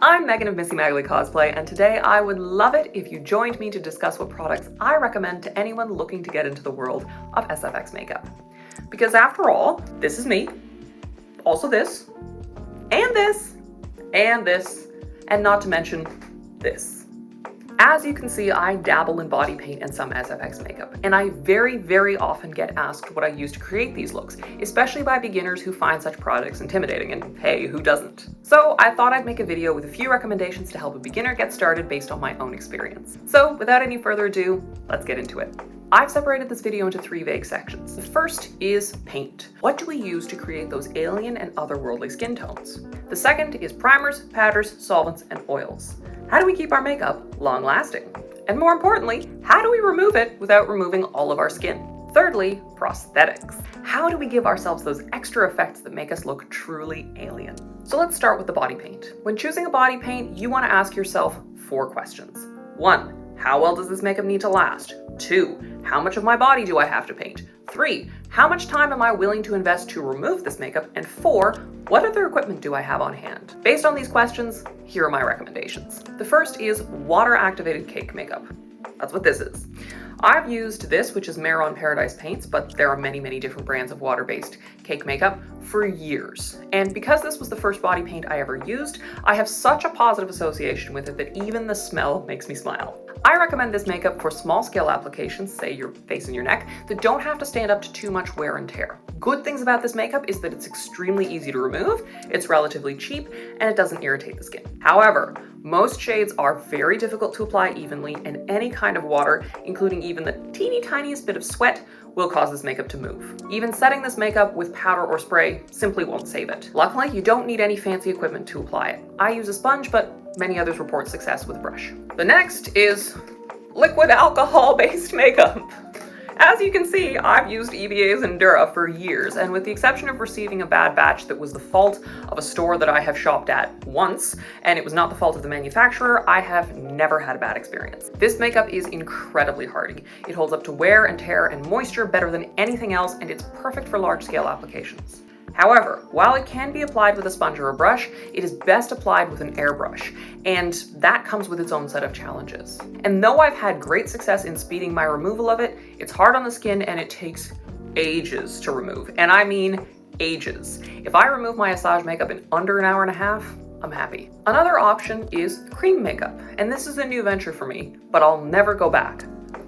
I'm Megan of Missy Magley Cosplay, and today I would love it if you joined me to discuss what products I recommend to anyone looking to get into the world of SFX makeup. Because after all, this is me, also this, and this, and this, and not to mention this. As you can see, I dabble in body paint and some SFX makeup, and I very often get asked what I use to create these looks, especially by beginners who find such products intimidating, and hey, who doesn't? So I thought I'd make a video with a few recommendations to help a beginner get started based on my own experience. So without any further ado, let's get into it. I've separated this video into 3 vague sections. The first is paint. What do we use to create those alien and otherworldly skin tones? The second is primers, powders, solvents, and oils. How do we keep our makeup long-lasting? And more importantly, how do we remove it without removing all of our skin? Thirdly, prosthetics. How do we give ourselves those extra effects that make us look truly alien? So let's start with the body paint. When choosing a body paint, you want to ask yourself 4 questions. 1. How well does this makeup need to last? 2. How much of my body do I have to paint? 3. How much time am I willing to invest to remove this makeup? And 4. What other equipment do I have on hand? Based on these questions, here are my recommendations. The first is water-activated cake makeup. That's what this is. I've used this, which is Mare Paradise paints, but there are many different brands of water-based cake makeup for years. And because this was the first body paint I ever used, I have such a positive association with it that even the smell makes me smile. I recommend this makeup for small-scale applications, say your face and your neck, that don't have to stand up to too much wear and tear. Good things about this makeup is that it's extremely easy to remove, it's relatively cheap, and it doesn't irritate the skin. However, most shades are very difficult to apply evenly, and any kind of water, including even the teeny tiniest bit of sweat, will cause this makeup to move. Even setting this makeup with powder or spray simply won't save it. Luckily, you don't need any fancy equipment to apply it. I use a sponge, but many others report success with a brush. The next is liquid alcohol-based makeup. As you can see, I've used EVA's and Dura for years, and with the exception of receiving a bad batch that was the fault of a store that I have shopped at once, and it was not the fault of the manufacturer, I have never had a bad experience. This makeup is incredibly hardy. It holds up to wear and tear and moisture better than anything else, and it's perfect for large-scale applications. However, while it can be applied with a sponge or a brush, it is best applied with an airbrush, and that comes with its own set of challenges. And though I've had great success in speeding my removal of it, it's hard on the skin and it takes ages to remove, and I mean ages. If I remove my Asajj makeup in under an hour and a half, I'm happy. Another option is cream makeup, and this is a new venture for me, but I'll never go back.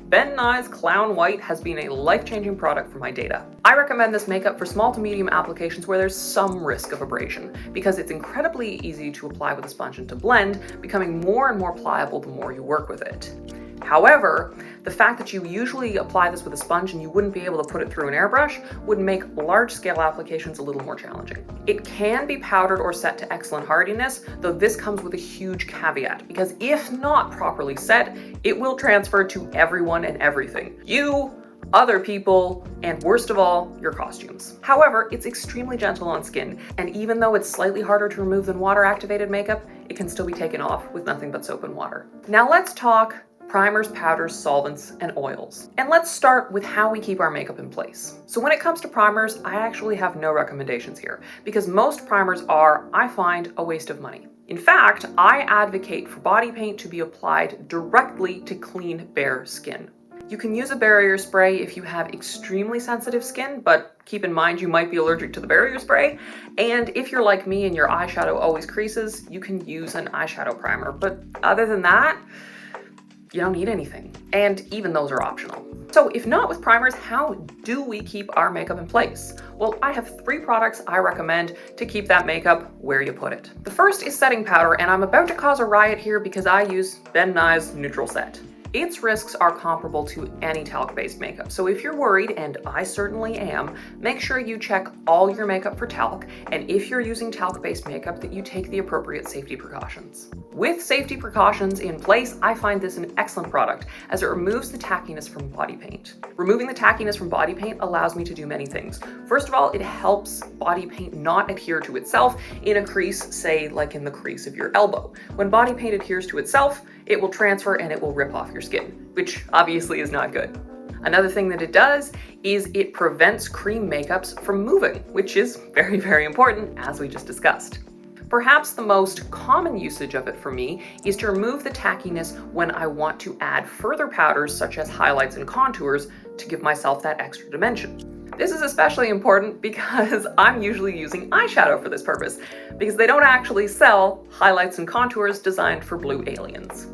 Ben Nye's Clown White has been a life-changing product for my data. I recommend this makeup for small to medium applications where there's some risk of abrasion, because it's incredibly easy to apply with a sponge and to blend, becoming more and more pliable the more you work with it. However, the fact that you usually apply this with a sponge and you wouldn't be able to put it through an airbrush would make large-scale applications a little more challenging. It can be powdered or set to excellent hardiness, though this comes with a huge caveat, because if not properly set, it will transfer to everyone and everything. You, other people, and worst of all, your costumes. However, it's extremely gentle on skin, and even though it's slightly harder to remove than water-activated makeup, it can still be taken off with nothing but soap and water. Now let's talk primers, powders, solvents, and oils. And let's start with how we keep our makeup in place. So when it comes to primers, I actually have no recommendations here, because most primers are, I find, a waste of money. In fact, I advocate for body paint to be applied directly to clean, bare skin. You can use a barrier spray if you have extremely sensitive skin, but keep in mind you might be allergic to the barrier spray. And if you're like me and your eyeshadow always creases, you can use an eyeshadow primer. But other than that, you don't need anything. And even those are optional. So if not with primers, how do we keep our makeup in place? Well, I have 3 products I recommend to keep that makeup where you put it. The first is setting powder, and I'm about to cause a riot here because I use Ben Nye's Neutral Set. Its risks are comparable to any talc-based makeup, so if you're worried, and I certainly am, make sure you check all your makeup for talc, and if you're using talc-based makeup, that you take the appropriate safety precautions. With safety precautions in place, I find this an excellent product, as it removes the tackiness from body paint. Removing the tackiness from body paint allows me to do many things. First of all, it helps body paint not adhere to itself in a crease, say like in the crease of your elbow. When body paint adheres to itself, it will transfer and it will rip off your skin, which obviously is not good. Another thing that it does is it prevents cream makeups from moving, which is very, very important, as we just discussed. Perhaps the most common usage of it for me is to remove the tackiness when I want to add further powders such as highlights and contours to give myself that extra dimension. This is especially important because I'm usually using eyeshadow for this purpose, because they don't actually sell highlights and contours designed for blue aliens.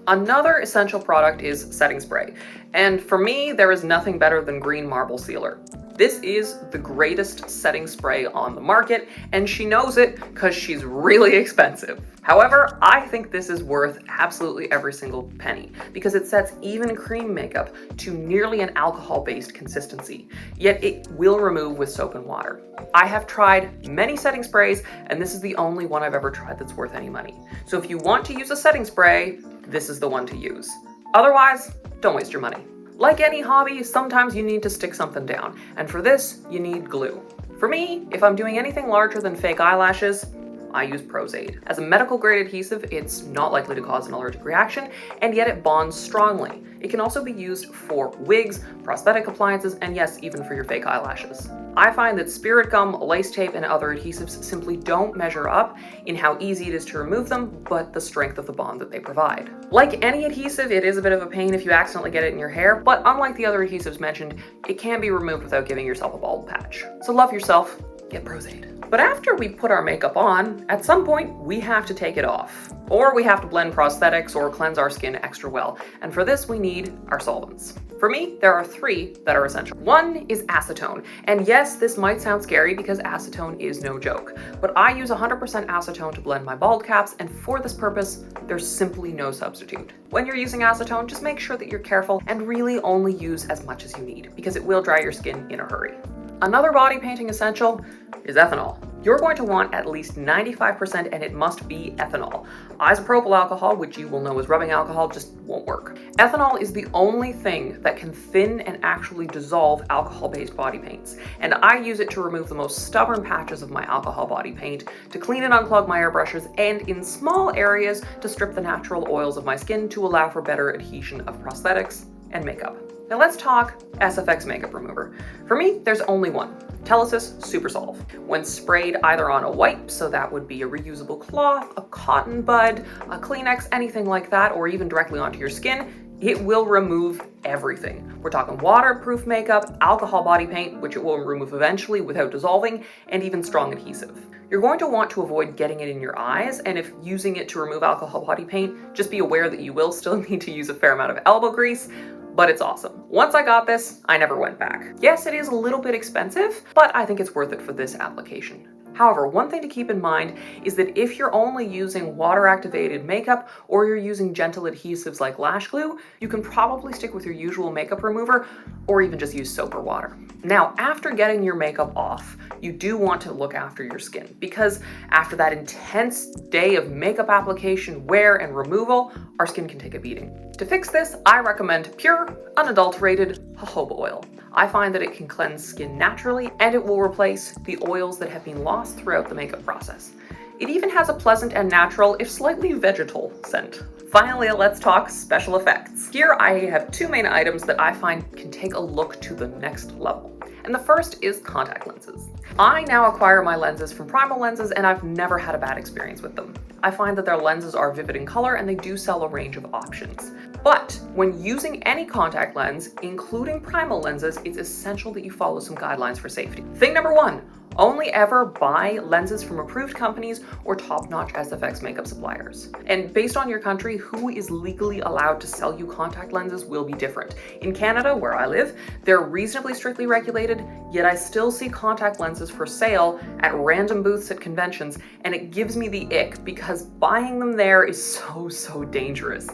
Another essential product is setting spray, and for me, there is nothing better than Green Marble Sealer. This is the greatest setting spray on the market, and she knows it because she's really expensive. However, I think this is worth absolutely every single penny because it sets even cream makeup to nearly an alcohol-based consistency, yet it will remove with soap and water. I have tried many setting sprays, and this is the only one I've ever tried that's worth any money. So if you want to use a setting spray, this is the one to use. Otherwise, don't waste your money. Like any hobby, sometimes you need to stick something down, and for this, you need glue. For me, if I'm doing anything larger than fake eyelashes, I use Prozaid. As a medical grade adhesive, it's not likely to cause an allergic reaction, and yet it bonds strongly. It can also be used for wigs, prosthetic appliances, and yes, even for your fake eyelashes. I find that spirit gum, lace tape, and other adhesives simply don't measure up in how easy it is to remove them, but the strength of the bond that they provide. Like any adhesive, it is a bit of a pain if you accidentally get it in your hair, but unlike the other adhesives mentioned, it can be removed without giving yourself a bald patch. So love yourself, get Prozaid. But after we put our makeup on, at some point we have to take it off. Or we have to blend prosthetics or cleanse our skin extra well. And for this we need our solvents. For me, there are 3 that are essential. One is acetone. And yes, this might sound scary because acetone is no joke. But I use 100% acetone to blend my bald caps, and for this purpose, there's simply no substitute. When you're using acetone, just make sure that you're careful and really only use as much as you need because it will dry your skin in a hurry. Another body painting essential is ethanol. You're going to want at least 95%, and it must be ethanol. Isopropyl alcohol, which you will know is rubbing alcohol, just won't work. Ethanol is the only thing that can thin and actually dissolve alcohol-based body paints, and I use it to remove the most stubborn patches of my alcohol body paint, to clean and unclog my airbrushes, and in small areas to strip the natural oils of my skin to allow for better adhesion of prosthetics and makeup. Now let's talk SFX makeup remover. For me, there's only one, Telesis Super Solve. When sprayed either on a wipe, so that would be a reusable cloth, a cotton bud, a Kleenex, anything like that, or even directly onto your skin, it will remove everything. We're talking waterproof makeup, alcohol body paint, which it will remove eventually without dissolving, and even strong adhesive. You're going to want to avoid getting it in your eyes, and if using it to remove alcohol body paint, just be aware that you will still need to use a fair amount of elbow grease, but it's awesome. Once I got this, I never went back. Yes, it is a little bit expensive, but I think it's worth it for this application. However, one thing to keep in mind is that if you're only using water-activated makeup or you're using gentle adhesives like lash glue, you can probably stick with your usual makeup remover or even just use soap or water. Now, after getting your makeup off, you do want to look after your skin because after that intense day of makeup application, wear, and removal, our skin can take a beating. To fix this, I recommend pure, unadulterated jojoba oil. I find that it can cleanse skin naturally and it will replace the oils that have been lost throughout the makeup process. It even has a pleasant and natural, if slightly vegetal, scent. Finally, let's talk special effects. Here I have 2 main items that I find can take a look to the next level. And the first is contact lenses. I now acquire my lenses from Primal Lenses and I've never had a bad experience with them. I find that their lenses are vivid in color and they do sell a range of options. But when using any contact lens, including Primal Lenses, it's essential that you follow some guidelines for safety. Thing number 1, only ever buy lenses from approved companies or top-notch SFX makeup suppliers. And based on your country, who is legally allowed to sell you contact lenses will be different. In Canada, where I live, they're reasonably strictly regulated, yet I still see contact lenses for sale at random booths at conventions, and it gives me the ick because buying them there is so dangerous.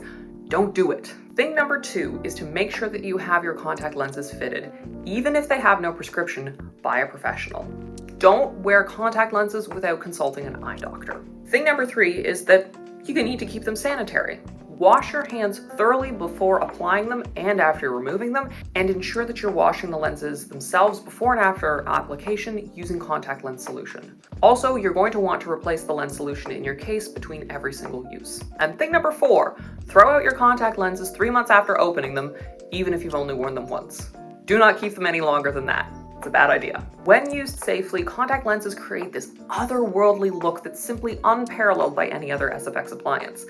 Don't do it. Thing number 2 is to make sure that you have your contact lenses fitted. Even if they have no prescription, buy a professional. Don't wear contact lenses without consulting an eye doctor. Thing number 3 is that you need to keep them sanitary. Wash your hands thoroughly before applying them and after removing them, and ensure that you're washing the lenses themselves before and after application using contact lens solution. Also, you're going to want to replace the lens solution in your case between every single use. And thing number 4, throw out your contact lenses 3 months after opening them, even if you've only worn them once. Do not keep them any longer than that. It's a bad idea. When used safely, contact lenses create this otherworldly look that's simply unparalleled by any other SFX appliance.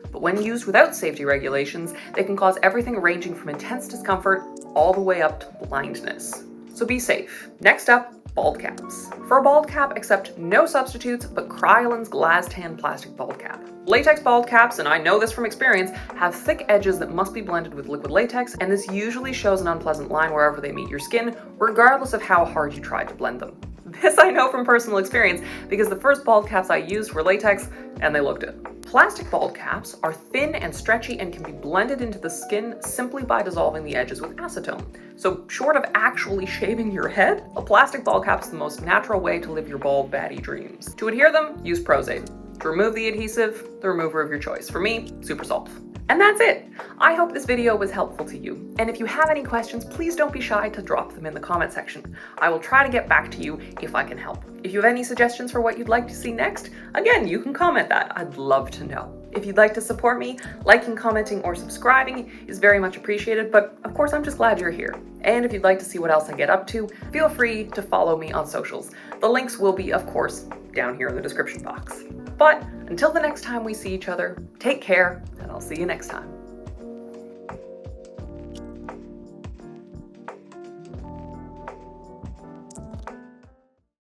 But when used without safety regulations, they can cause everything ranging from intense discomfort all the way up to blindness. So be safe. Next up, bald caps. For a bald cap, accept no substitutes but Kryolan's glass tan plastic bald cap. Latex bald caps, and I know this from experience, have thick edges that must be blended with liquid latex, and this usually shows an unpleasant line wherever they meet your skin, regardless of how hard you try to blend them. This I know from personal experience because the first bald caps I used were latex and they looked it. Plastic bald caps are thin and stretchy and can be blended into the skin simply by dissolving the edges with acetone. So short of actually shaving your head, a plastic bald cap is the most natural way to live your bald baddie dreams. To adhere them, use Prozade. To remove the adhesive, the remover of your choice. For me, Super Solv. And that's it. I hope this video was helpful to you. And if you have any questions, please don't be shy to drop them in the comment section. I will try to get back to you if I can help. If you have any suggestions for what you'd like to see next, again, you can comment that. I'd love to know. If you'd like to support me, liking, commenting, or subscribing is very much appreciated, but of course, I'm just glad you're here. And if you'd like to see what else I get up to, feel free to follow me on socials. The links will be, of course, down here in the description box. But until the next time we see each other, take care, and I'll see you next time.